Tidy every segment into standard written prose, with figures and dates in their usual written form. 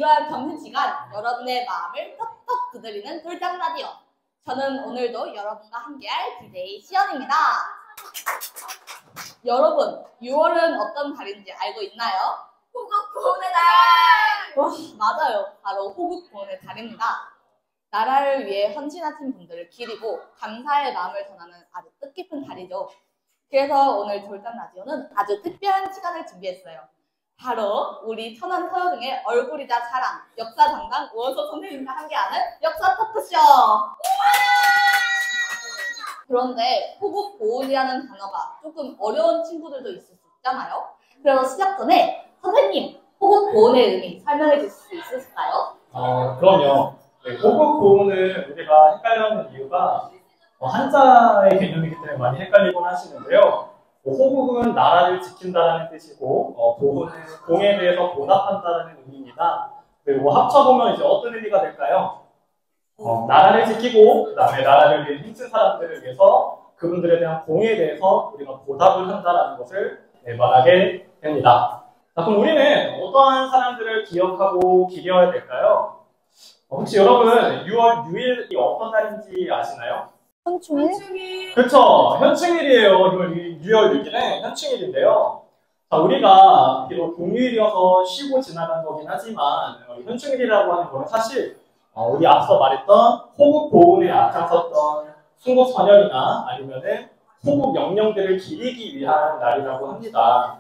지루한 점심시간 여러분의 마음을 톡톡 두드리는 돌장 라디오. 저는 오늘도 여러분과 함께할 DJ 시연입니다. 여러분, 6월은 어떤 달인지 알고 있나요? 호국보훈의 달! 와, 맞아요. 바로 호국보훈의 달입니다. 나라를 위해 헌신하신 분들을 기리고 감사의 마음을 전하는 아주 뜻깊은 달이죠. 그래서 오늘 돌장 라디오는 아주 특별한 시간을 준비했어요. 바로 우리 천안 서여중의 얼굴이자 자랑 역사 담당 우원석 선생님과 함께하는 역사 토크쇼. 그런데 호국보훈이라는 단어가 조금 어려운 친구들도 있을 수 있잖아요. 그래서 시작 전에 선생님, 호국보훈의 의미 설명해 주실 수 있으실까요? 그럼요. 네, 호국보훈을 우리가 헷갈려하는 이유가 한자의 개념이기 때문에 많이 헷갈리곤 하시는데요. 호국은 나라를 지킨다라는 뜻이고, 보훈은 공에 대해서 보답한다라는 의미입니다. 그리고 합쳐보면 이제 어떤 의미가 될까요? 나라를 지키고, 그 다음에 나라를 위해 힘쓴 사람들을 위해서 그분들에 대한 공에 대해서 우리가 보답을 한다라는 것을 말하게 됩니다. 자, 그럼 우리는 어떠한 사람들을 기억하고 기려야 될까요? 혹시 여러분 6월 6일이 어떤 날인지 아시나요? 현충일? 그렇죠. 현충일이에요. 6월 6일은 현충일인데요. 자, 우리가 비록 공휴일이어서 쉬고 지나간 거긴 하지만 현충일이라고 하는 거는 사실 우리 앞서 말했던 호국보훈에 앞장섰던 순국선열이나 아니면은 호국 영령들을 기리기 위한 날이라고 합니다.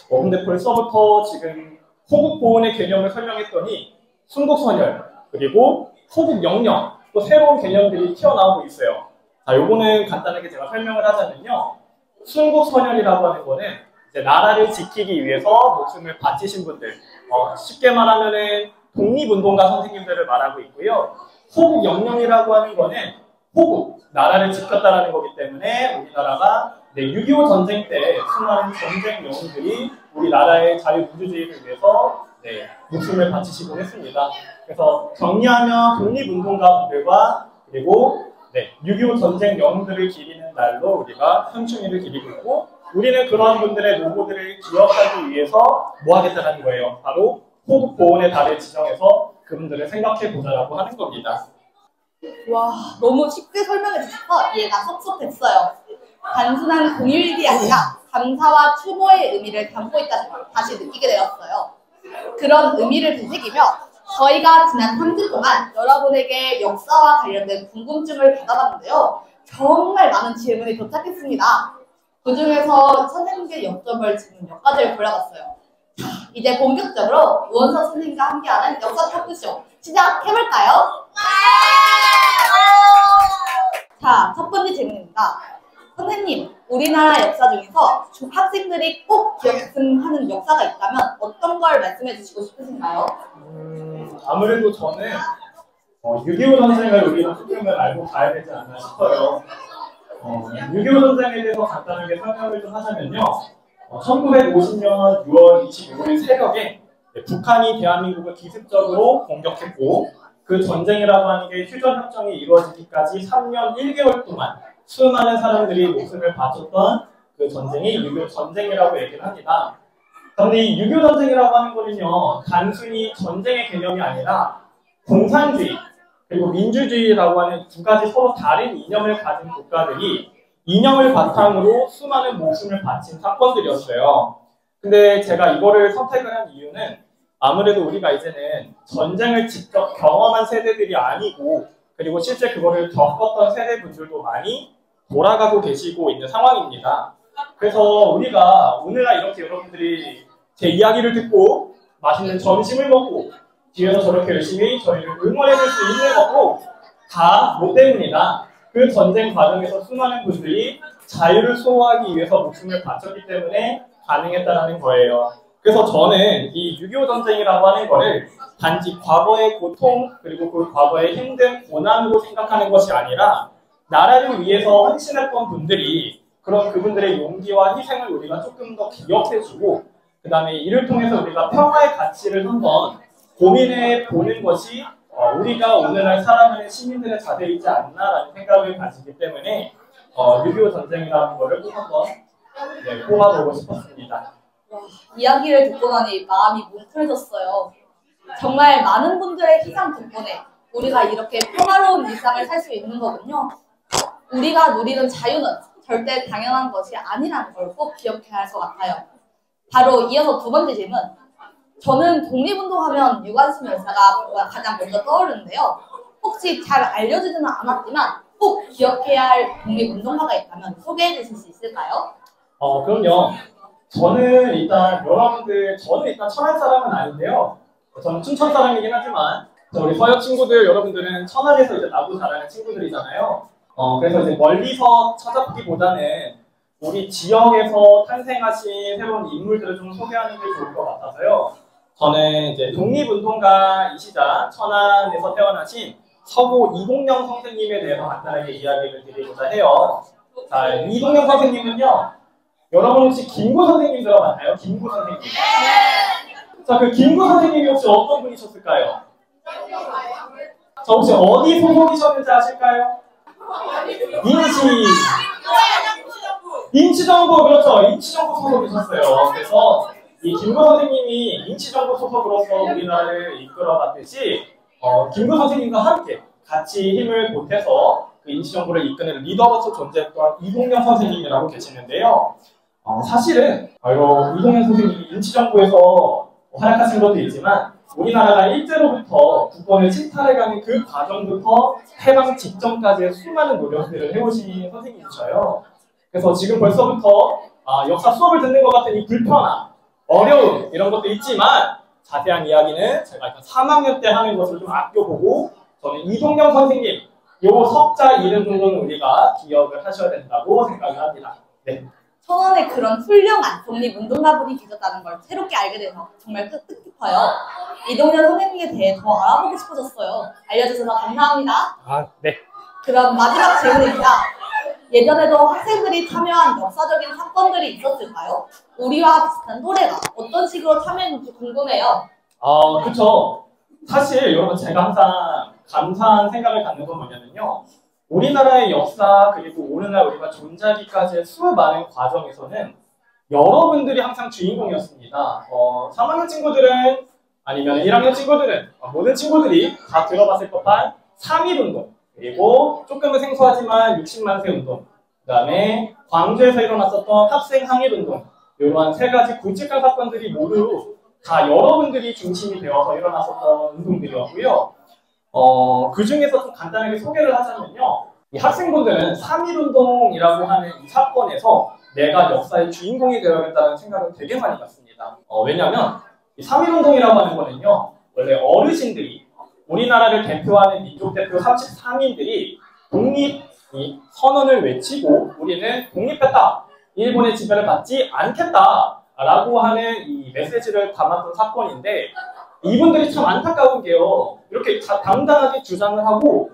근데 벌써부터 지금 호국보훈의 개념을 설명했더니 순국선열 그리고 호국영령 또 새로운 개념들이 튀어나오고 있어요. 자, 요거는 간단하게 제가 설명을 하자면요. 순국선열이라고 하는 거는 이제 나라를 지키기 위해서 목숨을 바치신 분들, 쉽게 말하면은 독립운동가 선생님들을 말하고 있고요. 호국영령이라고 하는 거는 호국, 나라를 지켰다라는 거기 때문에 우리나라가 6.25 전쟁 때 수많은 전쟁 영웅들이 우리나라의 자유민주주의를 위해서 목숨을 바치시곤 했습니다. 그래서 정리하면 독립운동가분들과 그리고 6.25 전쟁 영웅들을 기리는 날로 우리가 현충일을 기리고 있고 우리는 그러한 분들의 노고들을 기억하기 위해서 뭐 하겠다는 거예요? 바로 호국보훈의 달을 지정해서 그분들을 생각해보자라고 하는 겁니다. 와, 너무 쉽게 설명해 주셔서 이해가 쏙쏙 됐어요. 단순한 공휴일이 아니라 감사와 추모의 의미를 담고 있다는 걸 다시 느끼게 되었어요. 그런 의미를 되새기며 저희가 지난 3주 동안 여러분에게 역사와 관련된 궁금증을 받아봤는데요. 정말 많은 질문이 도착했습니다. 그 중에서 선생님께 여쭤볼 질문 몇 가지를 골라봤어요. 자, 이제 본격적으로 우원석 선생님과 함께하는 역사 토크쇼 시작해볼까요? 자, 첫 번째 질문입니다. 선생님, 우리나라 역사 중에서 학생들이 꼭 기억했으면 하는 역사가 있다면 어떤 걸 말씀해 주시고 싶으신가요? 아무래도 저는 6.25 전쟁을 우리가 조금은 알고 가야 되지 않나 싶어요. 6.25 전쟁에 대해서 간단하게 설명을 좀 하자면요. 1950년 6월 25일 새벽에 북한이 대한민국을 기습적으로 공격했고 그 전쟁이라고 하는 게 휴전협정이 이루어지기까지 3년 1개월 동안 수많은 사람들이 목숨을 바쳤던 그 전쟁이 6.25 전쟁이라고 얘기를 합니다. 그런데 이 6.25 전쟁이라고 하는 거는요, 단순히 전쟁의 개념이 아니라 공산주의 그리고 민주주의라고 하는 두 가지 서로 다른 이념을 가진 국가들이 이념을 바탕으로 수많은 목숨을 바친 사건들이었어요. 근데 제가 이거를 선택을 한 이유는 아무래도 우리가 이제는 전쟁을 직접 경험한 세대들이 아니고 그리고 실제 그거를 겪었던 세대분들도 많이 돌아가고 계시고 있는 상황입니다. 그래서 우리가 오늘날 이렇게 여러분들이 제 이야기를 듣고 맛있는 점심을 먹고 뒤에서 저렇게 열심히 저희를 응원해줄 수 있는 것도 다 뭐 때문이다. 그 전쟁 과정에서 수많은 분들이 자유를 수호하기 위해서 목숨을 바쳤기 때문에 가능했다는 거예요. 그래서 저는 이 6.25 전쟁이라고 하는 거를 단지 과거의 고통 그리고 그 과거의 힘든 고난으로 생각하는 것이 아니라 나라를 위해서 헌신했던 분들이 그런 그분들의 용기와 희생을 우리가 조금 더 기억해주고 그 다음에 이를 통해서 우리가 평화의 가치를 한번 고민해 보는 것이 우리가 오늘날 살아가는 시민들의 자세이지 않나라는 생각을 가지기 때문에 6.25 전쟁이라는 거를 꼭 한번 꼽아보고 싶었습니다. 와, 이야기를 듣고 나니 마음이 뭉클해졌어요. 정말 많은 분들의 희생 덕분에 우리가 이렇게 평화로운 일상을 살 수 있는 거군요. 우리가 누리는 자유는 절대 당연한 것이 아니라는 걸 꼭 기억해야 할 것 같아요. 바로 이어서 두 번째 질문. 저는 독립운동하면 유관순 열사가 가장 먼저 떠오르는데요. 혹시 잘 알려지지는 않았지만 꼭 기억해야 할 독립운동가가 있다면 소개해 주실 수 있을까요? 그럼요. 저는 일단 천안 사람은 아닌데요. 저는 춘천 사람이긴 하지만 우리 서역 친구들 여러분들은 천안에서 이제 나고 자라는 친구들이잖아요. 그래서 이제 멀리서 찾아보기보다는 우리 지역에서 탄생하신 새로운 인물들을 좀 소개하는 게 좋을 것 같아서요. 저는 이제 독립운동가이시자 천안에서 태어나신 서구 이동영 선생님에 대해서 간단하게 이야기를 드리고자 해요. 자, 이동영 선생님은요. 여러분 혹시 김구 선생님 들어봤나요? 김구 선생님. 자, 그 김구 선생님이 혹시 어떤 분이셨을까요? 자, 혹시 어디 소속이셨는지 아실까요? 인치정부, 그렇죠. 인치정부 소속이셨어요. 그래서 이 김구 선생님이 인치정부 소속으로서 우리나라를 이끌어갔듯이 김구 선생님과 함께 같이 힘을 보태서 그 인치정부를 이끄는 리더로서 존재했던 이동영 선생님이라고 계시는데요. 사실은 이동영 선생님이 인치정부에서 활약하신 것도 있지만 우리나라가 일제로부터 국권을 침탈해가는 그 과정부터 해방 직전까지의 수많은 노력들을 해오신 선생님이셔요. 그래서 지금 벌써부터 역사 수업을 듣는 것 같은 이 불편함, 어려움 이런 것도 있지만 자세한 이야기는 제가 일단 3학년 때 하는 것을 좀 아껴보고 저는 이동영 선생님 요 석자 이름 정도는 우리가 기억을 하셔야 된다고 생각을 합니다. 네. 천안에 그런 훌륭한 독립운동가분이 계셨다는 걸 새롭게 알게 돼서 정말 뜻깊어요. 이동현 선생님에 대해 더 알아보고 싶어졌어요. 알려주셔서 감사합니다. 네. 그럼 마지막 질문입니다. 예전에도 학생들이 참여한 역사적인 사건들이 있었을까요? 우리와 비슷한 또래가 어떤 식으로 참여했는지 궁금해요. 그쵸. 사실 여러분 제가 항상 감사한 생각을 갖는 건 뭐냐면요. 우리나라의 역사 그리고 오늘날 우리가 존재하기까지의 수많은 과정에서는 여러분들이 항상 주인공이었습니다. 3학년 친구들은 아니면 1학년 친구들은 모든 친구들이 다 들어봤을 법한 3.1운동 그리고 조금은 생소하지만 60만세 운동 그 다음에 광주에서 일어났었던 학생 항일운동 이러한 세 가지 굵직한 사건들이 모두 다 여러분들이 중심이 되어서 일어났었던 운동들이었고요. 그 중에서 좀 간단하게 소개를 하자면요. 이 학생분들은 3.1운동이라고 하는 이 사건에서 내가 역사의 주인공이 되어야겠다는 생각을 되게 많이 갖습니다. 왜냐하면 이 3.1운동이라고 하는 거는요. 원래 어르신들이 우리나라를 대표하는 민족 대표 33인들이 독립 선언을 외치고 우리는 독립했다. 일본의 지배를 받지 않겠다. 라고 하는 이 메시지를 담았던 사건인데 이분들이 참 안타까운 게요. 이렇게 당당하게 주장을 하고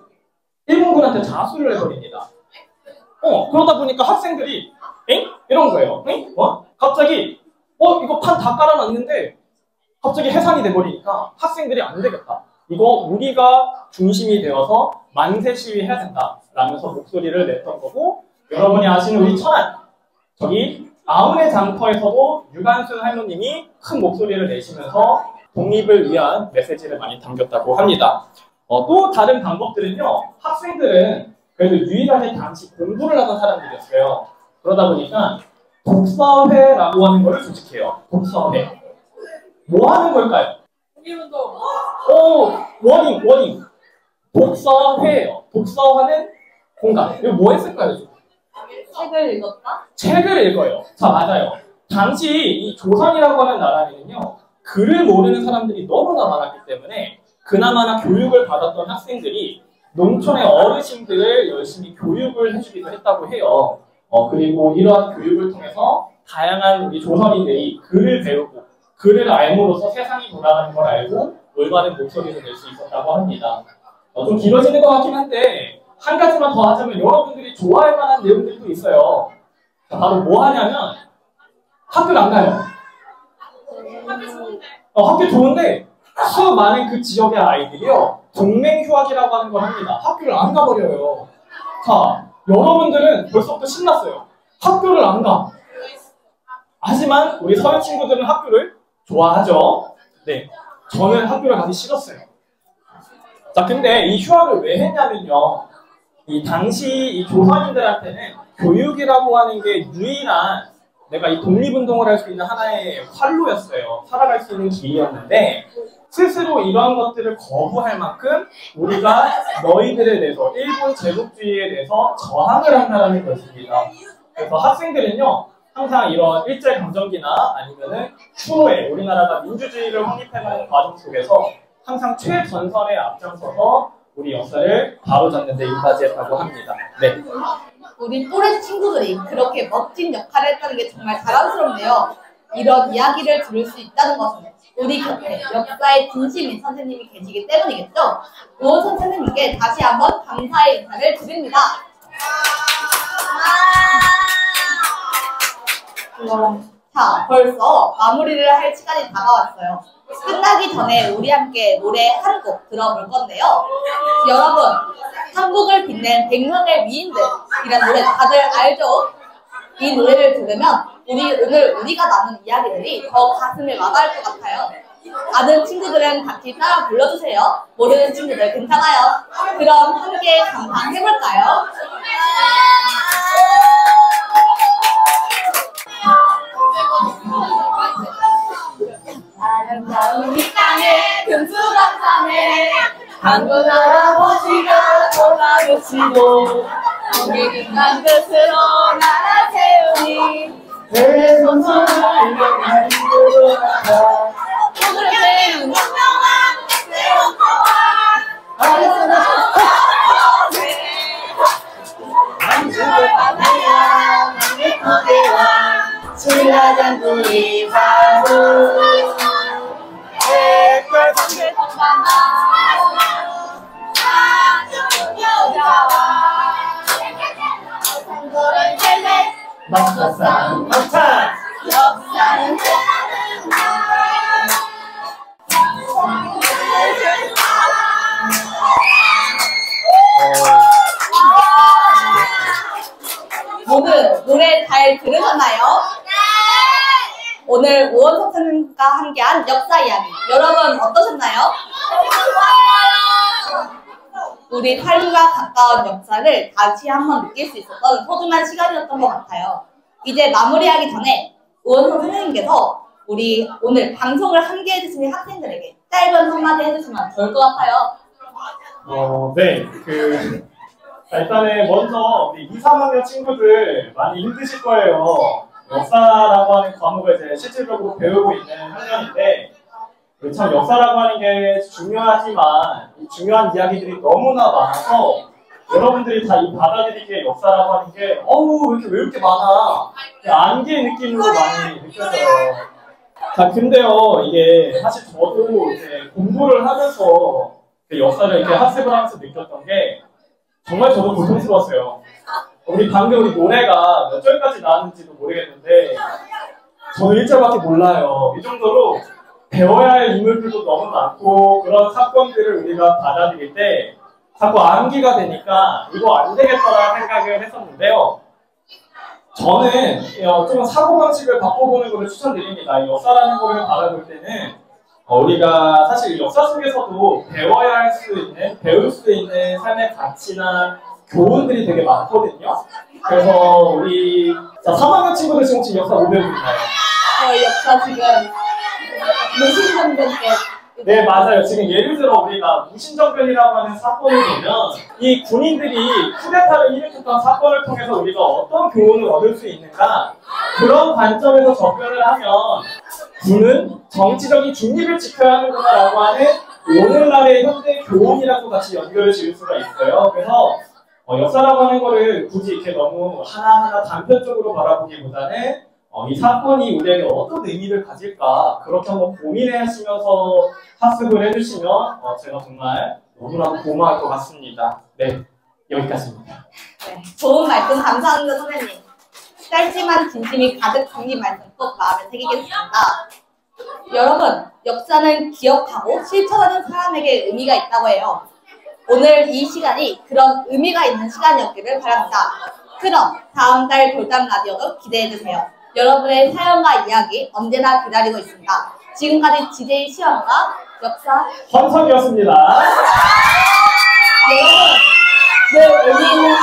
일본군한테 자수를 해버립니다. 그러다 보니까 학생들이 엥? 이런 거예요. 엥? 갑자기 이거 판 다 깔아놨는데 갑자기 해산이 돼버리니까 학생들이 안 되겠다. 이거 우리가 중심이 되어서 만세 시위해야 된다. 라면서 목소리를 냈던 거고 여러분이 아시는 우리 천안 저기 아흔의 장터에서도 유관순 할머님이 큰 목소리를 내시면서 독립을 위한 메시지를 많이 담겼다고 합니다. 또 다른 방법들은요. 학생들은 그래도 유일하게 당시 공부를 하던 사람들이었어요. 그러다 보니까 독서회라고 하는 거를 조직해요. 독서회. 뭐 하는 걸까요? 독립운동. 워닝. 독서회예요. 독서하는 공간. 이거 뭐 했을까요? 책을 읽었다? 책을 읽어요. 자, 맞아요. 당시 이 조선이라고 하는 나라에는요. 글을 모르는 사람들이 너무나 많았기 때문에 그나마나 교육을 받았던 학생들이 농촌의 어르신들을 열심히 교육을 해주기도 했다고 해요. 그리고 이러한 교육을 통해서 다양한 우리 조선인들이 글을 배우고 글을 알므로써 세상이 돌아가는 걸 알고 올바른 목소리를 낼 수 있었다고 합니다. 좀 길어지는 것 같긴 한데 한 가지만 더 하자면 여러분들이 좋아할 만한 내용들도 있어요. 바로 뭐 하냐면 학교를 안 가요. 학교 좋은데 수많은 그 지역의 아이들이요. 동맹휴학이라고 하는 걸 합니다. 학교를 안 가버려요. 자, 여러분들은 벌써부터 신났어요. 학교를 안 가. 하지만 우리 서양 친구들은 학교를 좋아하죠. 네. 저는 학교를 가기 싫었어요. 자, 근데 이 휴학을 왜 했냐면요. 이 당시 이 조선인들한테는 교육이라고 하는 게 유일한 내가 이 독립운동을 할 수 있는 하나의 활로였어요. 살아갈 수 있는 길이었는데 스스로 이러한 것들을 거부할 만큼 우리가 너희들에 대해서 일본 제국주의에 대해서 저항을 한다는 것입니다. 그래서 학생들은요. 항상 이런 일제강점기나 아니면은 추후에 우리나라가 민주주의를 확립해가는 과정 속에서 항상 최전선에 앞장서서 우리 역사를 바로잡는 데 이바지했다고 합니다. 네. 우리 또래 친구들이 그렇게 멋진 역할을 했다는 게 정말 자랑스럽네요. 이런 이야기를 들을 수 있다는 것은 우리 곁에 역사의 진심인 선생님이 계시기 때문이겠죠? 우원선 선생님께 다시 한번 감사의 인사를 드립니다. 자, 벌써 마무리를 할 시간이 다가왔어요. 끝나기 전에 우리 함께 노래 한 곡 들어볼 건데요. 여러분, 한국을 빛낸 100명의 위인들이란 노래 다들 알죠? 이 노래를 들으면 오늘 우리가 나눈 이야기들이 더 가슴에 와닿을 것 같아요. 아는 친구들은 같이 따라 불러주세요. 모르는 친구들 괜찮아요. 그럼 함께 감상해볼까요? 아름다운 이 땅에 금수강산에 한국 할아버지가 돌아오시고 거기는 끝으로 나라 세우니 내 손손을 명한 들어가 오늘 배운 유명한 세운터와 어디서나 안주를 받아야 내 거대와 신라장군이 바로 백발 성배성만나 아주 여자와 선거를 낼래 막사상 막차 역사는 오늘 노래 잘 들으셨나요? 오늘 우원석 선생님과 함께한 역사 이야기 여러분 어떠셨나요? 우리 삶과 가까운 역사를 다시 한번 느낄 수 있었던 소중한 시간이었던 것 같아요. 이제 마무리하기 전에 우원석 선생님께서 우리 오늘 방송을 함께 해주신 학생들에게 짧은 한마디 해주시면 좋을 것 같아요. 네. 일단은 먼저 우리 2, 3학년 친구들 많이 힘드실 거예요. 역사라고 하는 과목을 이제 실질적으로 배우고 있는 학년인데 참 역사라고 하는 게 중요하지만 이 중요한 이야기들이 너무나 많아서 여러분들이 다 이 받아들이기에 역사라고 하는 게 왜 이렇게 많아 안개 느낌으로 많이 느껴져요. 자, 근데요 이게 사실 저도 이제 공부를 하면서 역사를 이렇게 학습을 하면서 느꼈던 게 정말 저도 고통스러웠어요. 우리 방금 우리 노래가 몇 절까지 나왔는지도 모르겠는데 저는 1절밖에 몰라요. 이 정도로 배워야 할 인물들도 너무 많고 그런 사건들을 우리가 받아들일 때 자꾸 암기가 되니까 이거 안 되겠다라는 생각을 했었는데요. 저는 좀 사고방식을 바꿔보는 것을 추천드립니다. 이 역사라는 거를 바라볼 때는 우리가 사실 역사 속에서도 배울 수 있는 삶의 가치나 교훈들이 되게 많거든요. 그래서 우리 3학년 친구들 지금 혹시 역사 못 배우고 있나요? 저희 역사 지금 무신정변께 네, 맞아요. 지금 예를 들어 우리가 무신정변이라고 하는 사건을 보면 이 군인들이 쿠데타를 일으켰던 사건을 통해서 우리가 어떤 교훈을 얻을 수 있는가 그런 관점에서 접근을 하면 군은 정치적인 중립을 지켜야 하는구나라고 하는 오늘날의 현대 교훈이라고 같이 연결을 지을 수가 있어요. 그래서 역사라고 하는 거를 굳이 이렇게 너무 하나하나 단편적으로 바라보기보다는 이 사건이 우리에게 어떤 의미를 가질까 그렇게 한번 고민해 하시면서 학습을 해주시면 제가 정말 너무나도 고마울 것 같습니다. 네, 여기까지입니다. 네, 좋은 말씀 감사합니다, 선생님. 짧지만 진심이 가득 담긴 말씀 꼭 마음에 새기겠습니다. 여러분, 역사는 기억하고 실천하는 사람에게 의미가 있다고 해요. 오늘 이 시간이 그런 의미가 있는 시간이었기를 바랍니다. 그럼 다음 달 돌담 라디오도 기대해주세요. 여러분의 사연과 이야기 언제나 기다리고 있습니다. 지금까지 DJ 시연과 역사. 헌석이었습니다. 여러분, 네, 여기 있는